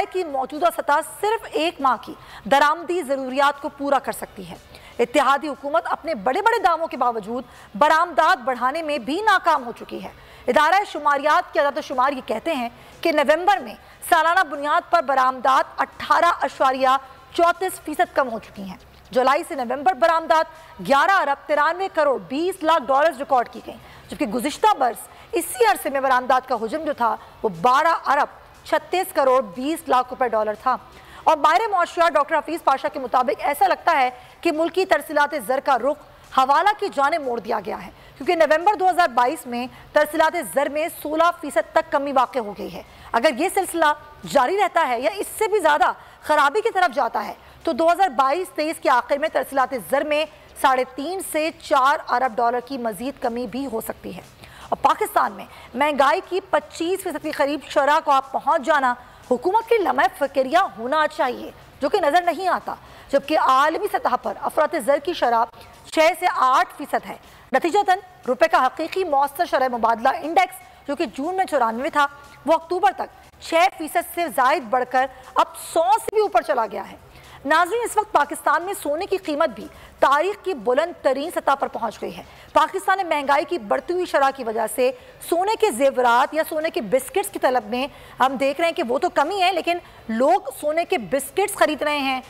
सरमाए की मौजूदा सतह सिर्फ एक माह की दरामदी ज़रूरियात को पूरा कर सकती है। इत्तेहादी हुकूमत अपने बड़े बड़े दावों के बावजूद बरामदात बढ़ाने में भी नाकाम हो चुकी है। इदारा शुमारियात के आदाद-ओ-शुमार ये कहते हैं कि नवंबर में सालाना बुनियाद पर बरामदात 18.34% कम हो चुकी हैं। जुलाई से नवंबर बरामदात 11 अरब 93 करोड़ 20 लाख डॉलर रिकॉर्ड की गई, जबकि गुज़िश्ता बरस इसी अरसे में बरामदात का हुजम जो था वो 12 अरब 36 करोड़ 20 लाख रुपए डॉलर था। और माहिर मौशियात डॉक्टर हफीज पाशा के मुताबिक ऐसा लगता है कि मुल्की तरसीलात ज़र का रुख हवाला की जानिब मोड़ दिया गया है, क्योंकि नवंबर 2022 में तरसीलात ज़र में 16% तक कमी वाक़ हो गई है। अगर ये सिलसिला जारी रहता है या इससे भी ज़्यादा खराबी की तरफ जाता है तो 2022-23 के आखिर में तरसीलात ज़र में 3.5 से 4 अरब डॉलर की मजीद कमी भी हो सकती है। और पाकिस्तान में महंगाई की 25% के करीब शरह को आप पहुँच जाना हुकूमत की लम्हा फ़िक्रिया होना चाहिए, जो कि नज़र नहीं आता, जबकि आलमी सतह पर अफरात ज़र की शरह 6 से 8% है। नतीजतन रुपये का हकीकी मौसर शरह मुबादला इंडेक्स जो कि जून में 94 था, वो अक्टूबर तक 6% से ज़ायद बढ़कर अब 100 से भी ऊपर चला गया है। नाज़रीन, इस वक्त पाकिस्तान में सोने की कीमत भी तारीख की बुलंद तरीन सतह पर पहुंच गई है। पाकिस्तान में महंगाई की बढ़ती हुई शरह की वजह से सोने के जेवरात या सोने के बिस्किट्स की तलब में हम देख रहे हैं कि वो तो कमी है, लेकिन लोग सोने के बिस्किट्स खरीद रहे हैं,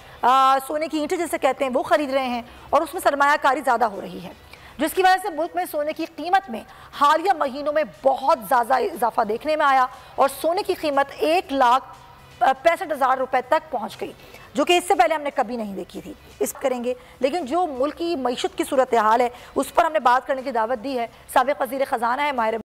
सोने की ईंटें जिसे कहते हैं वो खरीद रहे हैं, और उसमें सरमायाकारी ज़्यादा हो रही है, जिसकी वजह से मुल्क में सोने की कीमत में हालिया महीनों में बहुत ज़्यादा इजाफा देखने में आया और सोने की कीमत 1,65,000 रुपये तक पहुँच गई, जो कि इससे पहले हमने कभी नहीं देखी थी। इस करेंगे, लेकिन जो मुल्क की मईशत की सूरत हाल है उस पर हमने बात करने की दावत दी है। साबिक़ वज़ीर ख़ज़ाना है माहिर